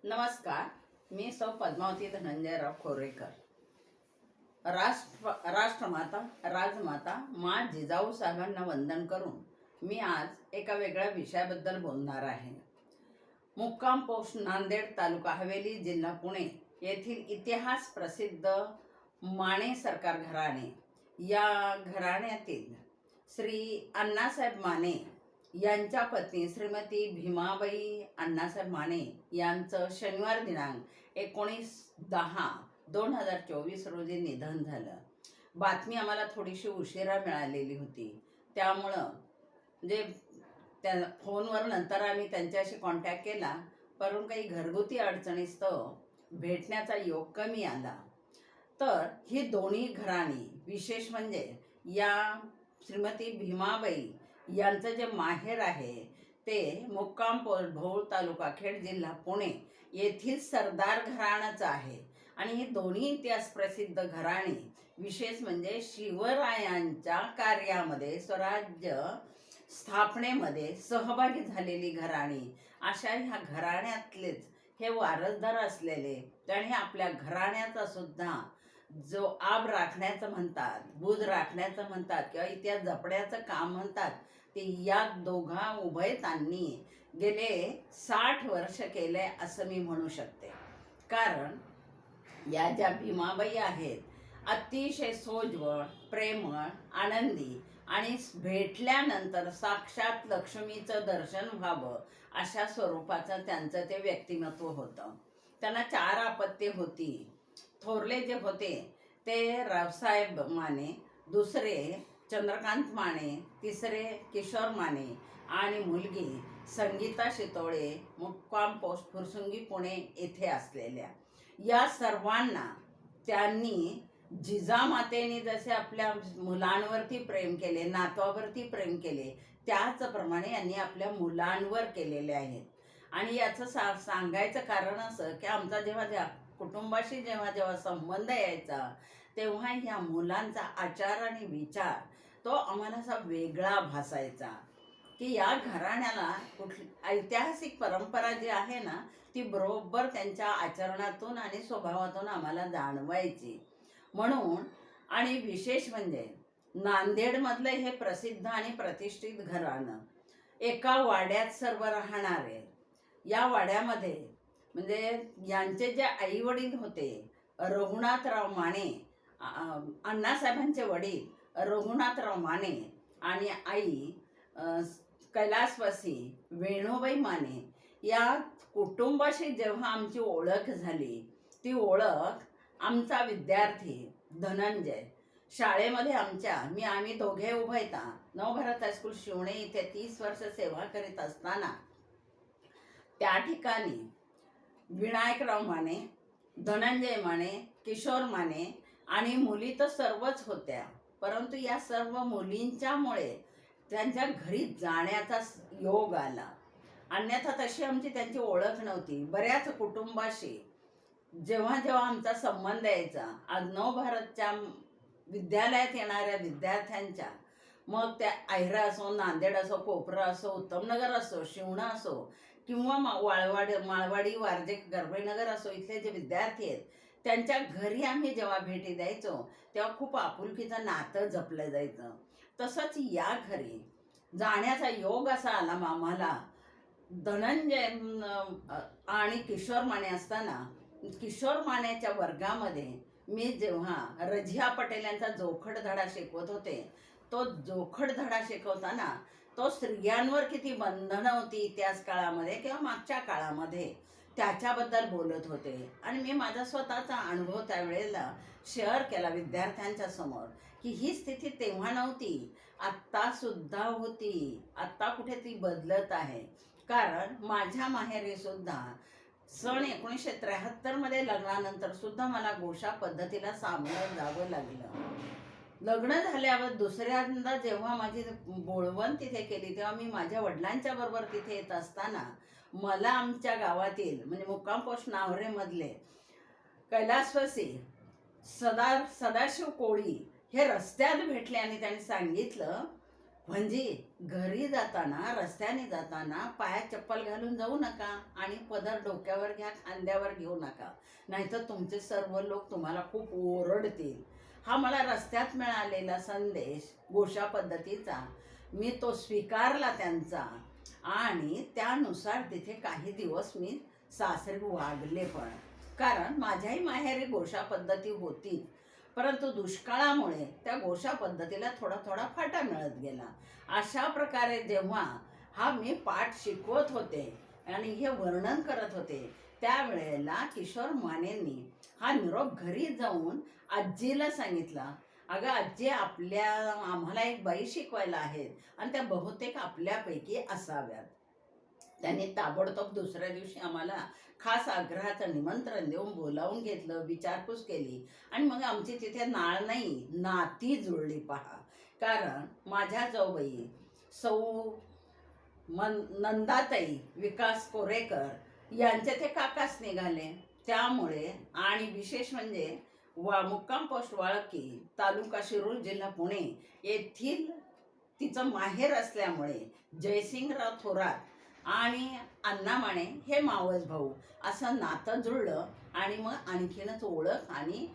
नमस्कार. मी सौ पद्मावती धनंजयराव खोरेकर. राष्ट्रमाता राजमाता मा जिजाऊ साहेबांना वंदन करून मी आज एका वेगळ्या विषयाबद्दल बोलणार आहे. मुक्काम पोस्ट नांदेड, तालुका हवेली, जिल्हा पुणे येथील इतिहास प्रसिद्ध माने सरकार घराणे या घराण्यातील श्री अण्णासाहेब माने यांच्या पत्नी श्रीमती भीमाबाई अण्णासाहेब माने यांचं शनिवार दिनांक 19/10/2024 रोजी निधन झालं. बातमी आम्हाला थोडीशी उशिरा मिळालेली होती, त्यामुळं म्हणजे त्या फोनवर नंतर आम्ही त्यांच्याशी कॉन्टॅक्ट केला, परंतु काही घरगुती अडचणीस्तव भेटण्याचा योग कमी आला. तर ही दोन्ही घराणी, विशेष म्हणजे या श्रीमती भीमाबाई यांचं जे माहेर आहे ते मुक्काम पोस्ट भोळ, तालुका खेड, जिल्हा पुणे येथील सरदार घराण्याचं आहे. आणि ही दोन्ही इतिहास प्रसिद्ध घराणी, विशेष म्हणजे शिवरायांच्या कार्यामध्ये, स्वराज्य स्थापनेमध्ये सहभागी झालेली घराणी, अशा ह्या घराण्यातलेच हे वारसदार असलेले आणि आपल्या घराण्याचा सुद्धा जो आब राखण्याचं म्हणतात, बुध राखण्याचं म्हणतात किंवा इतिहास जपण्याचं काम म्हणतात, ते या दोघा उभयतांनी गेले 60 वर्ष केले असं मी म्हणू शकते. कारण या ज्या भीमाबाई आहेत, अतिशय सोज्वळ, प्रेमळ, आनंदी आणि भेटल्यानंतर साक्षात लक्ष्मीचं दर्शन व्हावं अशा स्वरूपाचं त्यांचं ते व्यक्तिमत्व होतं. त्यांना 4 अपत्ये होती. थोरले जे होते ते रावसाहेब माने, दुसरे चंद्रकांत माने, तिसरे किशोर माने आणि मुलगी संगीता शितोळे, मुक्काम पोस्ट फुरसुंगी, पुणे येथे असलेल्या. या सर्वांना त्यांनी जिजामातेने जसे आपल्या मुलांवरती प्रेम केले, नातवावरती प्रेम केले, त्याचप्रमाणे यांनी आपल्या मुलांवर केलेले आहेत. आणि याचं सांगायचं कारण असं की आमचा जेव्हा कुटुंबाशी जेव्हा संबंध यायचा, तेव्हा ह्या मुलांचा आचार आणि विचार तो आम्हाला असा वेगळा भासायचा की या घराण्याला कुठली ऐतिहासिक परंपरा जी आहे ना, ती बरोबर त्यांच्या आचरणातून आणि स्वभावातून आम्हाला जाणवायची. म्हणून आणि विशेष म्हणजे नांदेडमधलं हे प्रसिद्ध आणि प्रतिष्ठित घराणं एका वाड्यात सर्व राहणारे. या वाड्यामध्ये म्हणजे यांचे जे आई वडील होते, रघुनाथराव माने, अण्णासाहेबांचे वडील रघुनाथराव माने आणि आई कैलासवासी वेणूबाई माने, या कुटुंबाशी जेव्हा आमची ओळख झाली, ती ओळख आमचा विद्यार्थी धनंजय शाळेमध्ये आम्ही दोघे उभयता नवभारत हायस्कूल शिवणे इथे 30 वर्ष सेवा करीत असताना त्या ठिकाणी विनायकराव माने, धनंजय माने, किशोर माने आणि मुली तर सर्वच होत्या, परंतु या सर्व मुलींच्यामुळे त्यांच्या घरी जाण्याचा योग आला. अन्यथा तशी आमची त्यांची ओळख नव्हती. बऱ्याच कुटुंबाशी जेव्हा जेव्हा आमचा संबंध यायचा, आज नवभारतच्या विद्यालयात येणाऱ्या विद्यार्थ्यांच्या, मग त्या आयरा असो, नांदेड असो, कोपरा असो, उत्तमनगर असो, शिवणा असो किंवा माळवाडी, वारजे, गरबेनगर असो, इथले जे विद्यार्थी आहेत त्यांच्या घरी आम्ही जेव्हा भेटी द्यायचो तेव्हा खूप आपुलकीचं नातं जपलं जायचं. तसंच या घरी जाण्याचा योग असा आला आम्हाला. धनंजय आणि किशोर माने असताना किशोर मानेच्या वर्गामध्ये मी जेव्हा रझिया पटेल यांचा जोखड धडा शिकवत होते, तो जोखड धडा शिकवताना तो स्त्रियांवर किती बंधनं होती इतिहास काळामध्ये किंवा मागच्या काळामध्ये त्याच्याबद्दल बोलत होते. आणि मी माझा स्वतःचा अनुभव त्यावेळेला शेअर केला विद्यार्थ्यांच्या समोर की ही स्थिती तेव्हा नव्हती, आत्ता सुद्धा होती. आत्ता कुठे ती बदलत आहे. कारण माझ्या माहेरी सुद्धा सन 1973 मध्ये लग्नानंतर सुद्धा मला गोशा पद्धतीला सामोरं जावं लागलं. लग्न झाल्यावर दुसऱ्यांदा जेव्हा माझी बोळवण तिथे केली, तेव्हा मी माझ्या वडिलांच्या बरोबर तिथे येत असताना मला आमच्या गावातील म्हणजे मुक्काम पोस्ट नावरेमधले कैलासवासी सदाशिव कोळी हे रस्त्यात भेटले आणि त्यांनी सांगितलं म्हणजे घरी जाताना, रस्त्याने जाताना पायात चप्पल घालून जाऊ नका आणि पदर डोक्यावर घ्या, खांद्यावर घेऊ नका, नाहीतर तुमचे सर्व लोक तुम्हाला खूप ओरडतील. हा मला रस्त्यात मिळालेला संदेश घोषा पद्धतीचा, मी तो स्वीकारला त्यांचा आणि त्यानुसार तिथे काही दिवस मी सासरी वागले पण. कारण माझ्याही माहेरी घोषा पद्धती होती, परंतु दुष्काळामुळे त्या घोषा पद्धतीला थोडा थोडा फाटा मिळत गेला. अशा प्रकारे जेव्हा हा मी पाठ शिकवत होते आणि हे वर्णन करत होते, त्यावेळेला किशोर मानेंनी हा निरोप घरी जाऊन आजीला सांगितला. अगं आजी, आम्हाला एक बाई शिकवायला आहेत आणि त्या बहुतेक आपल्यापैकी असाव्यात. त्यांनी ताबडतोब दुसऱ्या दिवशी आम्हाला खास आग्रहाचं निमंत्रण देऊन बोलावून घेतलं, विचारपूस केली आणि मग आमची तिथे नाळ नाही, नाती जुळली पहा. कारण माझ्या जाऊबाई सौ नंदाताई विकास कोरेकर यांचे ते काकाच निघाले. त्यामुळे आणि विशेष म्हणजे मुक्काम पोस्ट वाळकी, तालुका शिरूर, जिल्हा पुणे येथील तिचं माहेर असल्यामुळे जयसिंगराव थोरात आणि अण्णा माने हे मावस भाऊ असं नातं जुळलं आणि मग आणखीनच ओळख आणि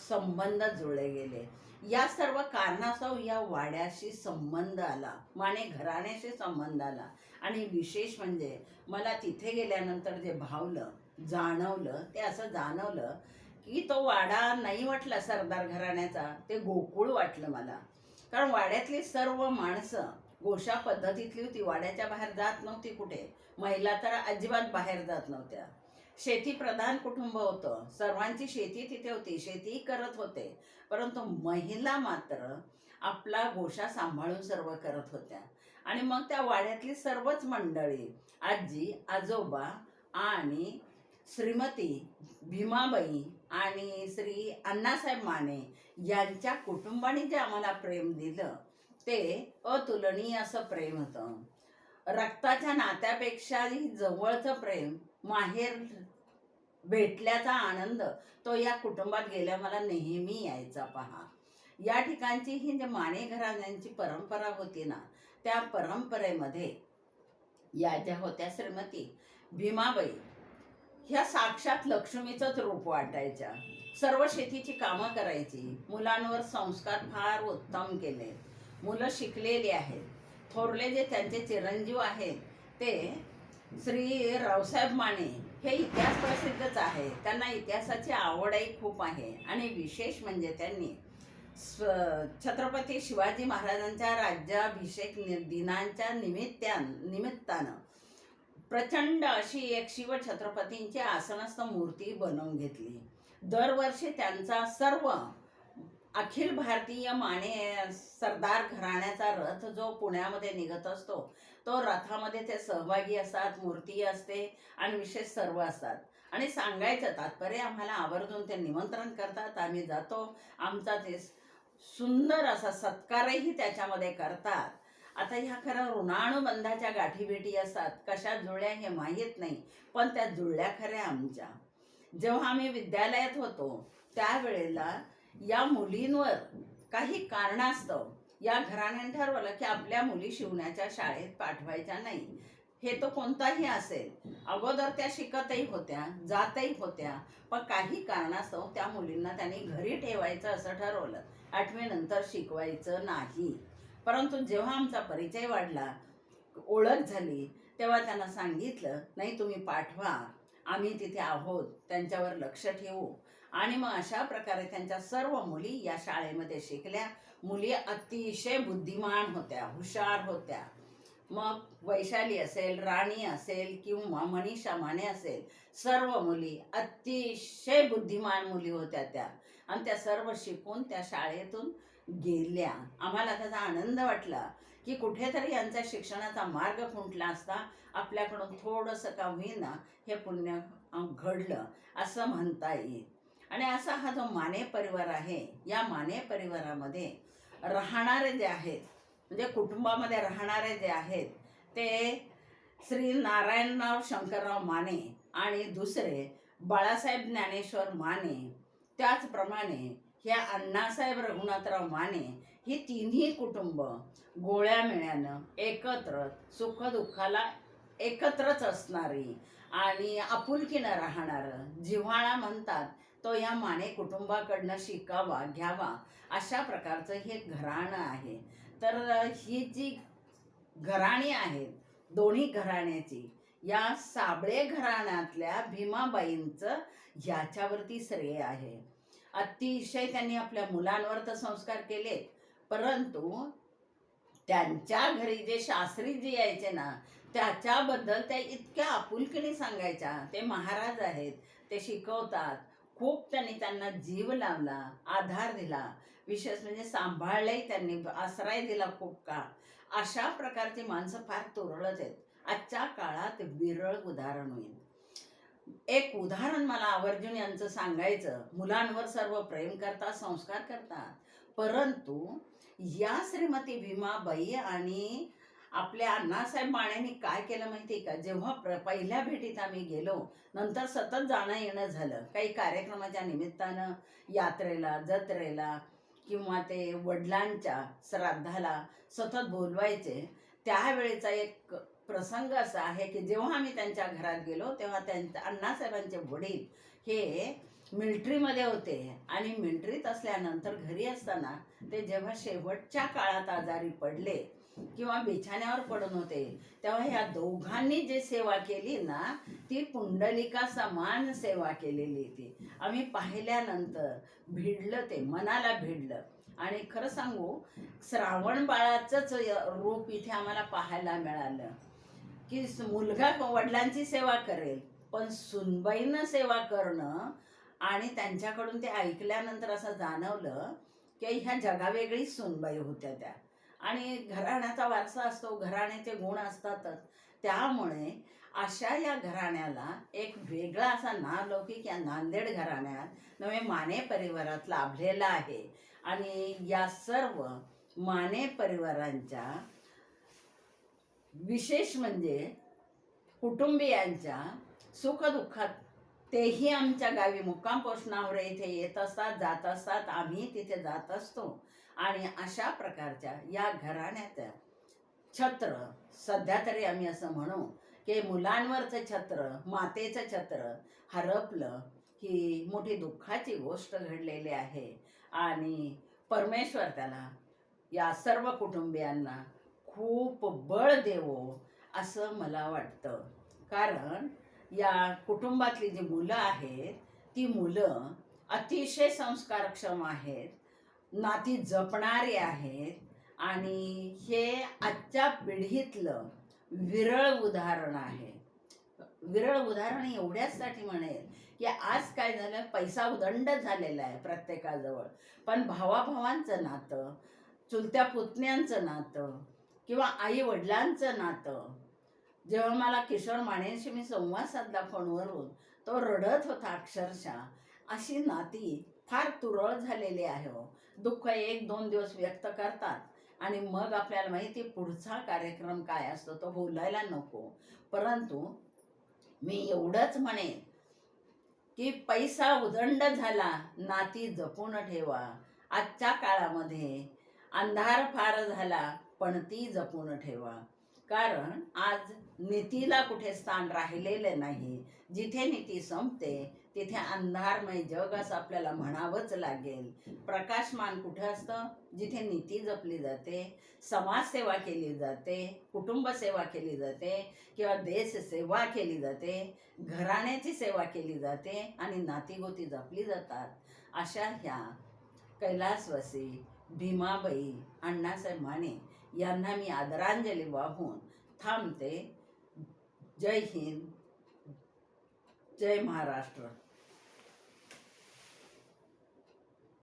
संबंध जुळले गेले. या सर्व कारणास्तव या वाड्याशी संबंध आला, माने घराण्याशी संबंध आला. आणि विशेष म्हणजे मला तिथे गेल्यानंतर जे भावलं, जाणवलं, ते असं जाणवलं की तो वाडा नाही वाटला सरदार घराण्याचा, ते गोकुळ वाटलं मला. कारण वाड्यातली सर्व माणसं घोषा पद्धतीतली होती. वाड्याच्या बाहेर जात नव्हती कुठे, महिला तर अजिबात बाहेर जात नव्हत्या. शेती प्रधान कुटुंब होतं, सर्वांची शेती तिथे होती, शेतीही करत होते, परंतु महिला मात्र आपला घोषा सांभाळून सर्व करत होत्या. आणि मग त्या वाड्यातली सर्वच मंडळी, आजी, आजोबा आणि श्रीमती भीमाबाई आणि श्री अण्णासाहेब माने यांच्या कुटुंबाने जे आम्हाला प्रेम दिलं, ते अतुलनीय असं प्रेम होतं. रक्ताच्या नात्यापेक्षाही जवळचं प्रेम, माहेर भेटल्याचा आनंद तो या कुटुंबात गेल्या मला नेहमी यायचा पहा. या ठिकाणची ही जे माने घराण्यांची परंपरा होती ना, त्या परंपरेमध्ये या ज्या होत्या श्रीमती भीमाबाई, ह्या साक्षात लक्ष्मीचंच रूप वाटायच्या. सर्व शेतीची कामं करायची, मुलांवर संस्कार फार उत्तम केले, मुलं शिकलेली आहेत. थोरले जे त्यांचे चिरंजीव आहेत ते श्री रावसाहेब माने हे इतिहास प्रसिद्धच आहे, त्यांना इतिहासाची आवडही खूप आहे. आणि विशेष म्हणजे त्यांनी छत्रपती शिवाजी महाराजांच्या राज्याभिषेक दिनांच्या निमित्तानं प्रचंड अशी एक शिवछत्रपतींची आसनस्थ मूर्ती बनवून घेतली. दरवर्षी त्यांचा सर्व अखिल भारतीय माने सरदार घराण्याचा रथ जो पुण्यामध्ये निघत असतो, तो रथामध्ये ते सहभागी असतात, मूर्ती असते आणि विशेष सर्व असतात. आणि सांगायचं तात्पर्य, आम्हाला आवर्जून ते निमंत्रण करतात, आम्ही जातो, आमचा ते सुंदर असा सत्कारही त्याच्यामध्ये करतात. आता ह्या खरं ऋणानुबंधाच्या गाठीभेटी असतात, कशा जुळल्या हे माहीत नाही, पण त्या जुळल्या खऱ्या आमच्या. जेव्हा आम्ही विद्यालयात होतो त्यावेळेला या मुलींवर काही कारणास्तव या घराण्याने ठरवलं की आपल्या मुली शिवण्याच्या शाळेत पाठवायच्या नाही. हे तो कोणताही असेल, अगोदर त्या शिकतही होत्या, जातही होत्या, पण काही कारणास्तव त्या मुलींना त्यांनी घरी ठेवायचं असं ठरवलं, 8वी नंतर शिकवायचं नाही. परंतु जेव्हा आमचा परिचय वाढला, ओळख झाली, तेव्हा त्यांना सांगितलं, नाही तुम्ही पाठवा, आम्ही तिथे आहोत, त्यांच्यावर लक्ष ठेवू. आणि मग अशा प्रकारे त्यांच्या सर्व मुली या शाळेमध्ये शिकल्या. मुली अतिशय बुद्धिमान होत्या, हुशार होत्या. मग वैशाली असेल, राणी असेल किंवा मनीषा माने असेल, सर्व मुली अतिशय बुद्धिमान मुली होत्या त्या. आणि त्या सर्व शिकून त्या शाळेतून गेल्या. आम्हाला त्याचा आनंद वाटला की कुठेतरी यांचा शिक्षणाचा मार्ग खुंटला असता, आपल्याकडून थोडंसं का होईना हे पुण्य घडलं असं म्हणता येईल. आणि असा हा जो माने परिवार आहे, या माने परिवारामध्ये राहणारे जे आहेत, म्हणजे कुटुंबामध्ये राहणारे जे आहेत, ते श्री नारायणराव शंकरराव माने आणि दुसरे बाळासाहेब ज्ञानेश्वर माने, त्याचप्रमाणे ह्या अण्णासाहेब रघुनाथराव माने ही तिन्ही कुटुंब गोळ्या मिळ्यानं एकत्र सुखदुःखाला एकत्रच असणारी आणि आपुलकीनं राहणारं, जिव्हाळा म्हणतात तो या माने कुटुंबाकडनं शिकावा घ्यावा अशा प्रकारचं हे घराणं आहे. तर ही जी घराणी आहेत, दोन्ही घराण्याची, या साबळे घराण्यातल्या भीमाबाईंचं ह्याच्यावरती श्रेय आहे. अतिशय त्यांनी आपल्या मुलांवर तर संस्कार केलेत, परंतु त्यांच्या घरी जे शास्त्रीजी यायचे ना, त्याच्याबद्दल त्या इतक्या आपुलकीने सांगायच्या. ते महाराज आहेत, ते शिकवतात. खूप त्यांना जीव लावला, आधार दिला, विशेष म्हणजे सांभाळलंही त्यांनी, आश्रय दिला खूप काळ. अशा प्रकारची माणसं फार तुरळक आहेत. आजच्या काळात विरळ उदाहरण होईल. एक उदाहरण मला आवर्जून यांचं सांगायचं. मुलांवर सर्व प्रेम करतात, संस्कार करतात, परंतु या श्रीमती भीमाबाई आणि आपल्या अण्णासाहेब माळेंनी काय केलं माहिती आहे का? जेव्हा पहिल्या भेटीत आम्ही गेलो, नंतर सतत जाणं येणं झालं, काही कार्यक्रमाच्या निमित्तानं, यात्रेला, जत्रेला किंवा ते वडिलांच्या श्राद्धाला सतत बोलवायचे. त्यावेळेचा एक प्रसंग असा आहे की जेव्हा आम्ही त्यांच्या घरात गेलो तेव्हा त्यांच्या अण्णासाहेबांचे वडील हे मिलिटरीमध्ये होते आणि मिलिटरीत असल्यानंतर घरी असताना ते जेव्हा शेवटच्या काळात आजारी पडले किंवा बिछाण्यावर पडून होते, तेव्हा ह्या दोघांनी जे सेवा केली ना, ती पुंडलिका समान सेवा केलेली ती आम्ही पाहिल्यानंतर भिडलं, ते मनाला भिडलं. आणि खरं सांगू, श्रावण बाळाचंच रूप इथे आम्हाला पाहायला मिळालं की मुलगा वडिलांची सेवा करेल, पण सुनबाईनं सेवा करणं. आणि त्यांच्याकडून ते ऐकल्यानंतर असं जाणवलं की ह्या जगावेगळी सुनबाई होत्या त्या. आणि घराण्याचा वारसा असतो, घराण्याचे गुण असतातच. त्यामुळे अशा या घराण्याला एक वेगळा असा नावलौकिक या नांदेड घराण्यात नवे माने परिवारात लाभलेला आहे. आणि या सर्व माने परिवारांच्या विशेष म्हणजे कुटुंबियांच्या सुखदुःखात तेही आमच्या गावी मुक्काम पोषणावर इथे येत असतात, जात असतात, आम्ही तिथे जात असतो. आणि अशा प्रकारच्या या घराण्याचं छत्र, सध्या तरी आम्ही असं म्हणू की मुलांवरचं छत्र, मातेचं छत्र हरपलं ही मोठी दुःखाची गोष्ट घडलेली आहे. आणि परमेश्वर त्याला या सर्व कुटुंबियांना खूप बळ देवो असं मला वाटतं. कारण या कुटुंबातली जी मुलं आहेत, ती मुलं अतिशय संस्कारक्षम आहेत, नाती जपणारे आहेत. आणि हे आजच्या पिढीतलं विरळ उदाहरण आहे. विरळ उदाहरण एवढ्याचसाठी म्हणेल की आज काय झालं, पैसा उदंड झालेला आहे प्रत्येकाजवळ, पण भावाभावांचं नातं, चुलत्या पुतण्यांचं नातं किंवा आई वडिलांचं नातं. जेव्हा मला किशोर मानेंशी मी संवाद साधला फोनवरून, तो रडत होता अक्षरशः. अशी नाती फार तुरळ झालेली आहे हो. दुःख 1-2 दिवस व्यक्त करतात आणि मग आपल्याला माहिती पुढचा कार्यक्रम काय असतो तो बोलायला नको. परंतु मी एवढंच म्हणेन की पैसा उदंड झाला, नाती जपून ठेवा. आजच्या काळामध्ये अंधार फार झाला, पण ती जपून ठेवा. कारण आज नीतीला कुठे स्थान राहिलेलं नाही. जिथे नीती संपते तिथे अंधारमय जग असं आपल्याला म्हणावंच लागेल. प्रकाशमान कुठं असतं, जिथे नीती जपली जाते, समाजसेवा केली जाते, कुटुंबसेवा केली जाते किंवा देशसेवा केली जाते, घराण्याची सेवा केली जाते आणि नातीगोती जपली जातात. अशा ह्या कैलासवासी भीमाबाई अण्णासाहेब माने यांना मी आदरांजली वाहून थांबते. जय हिंद, जय महाराष्ट्र.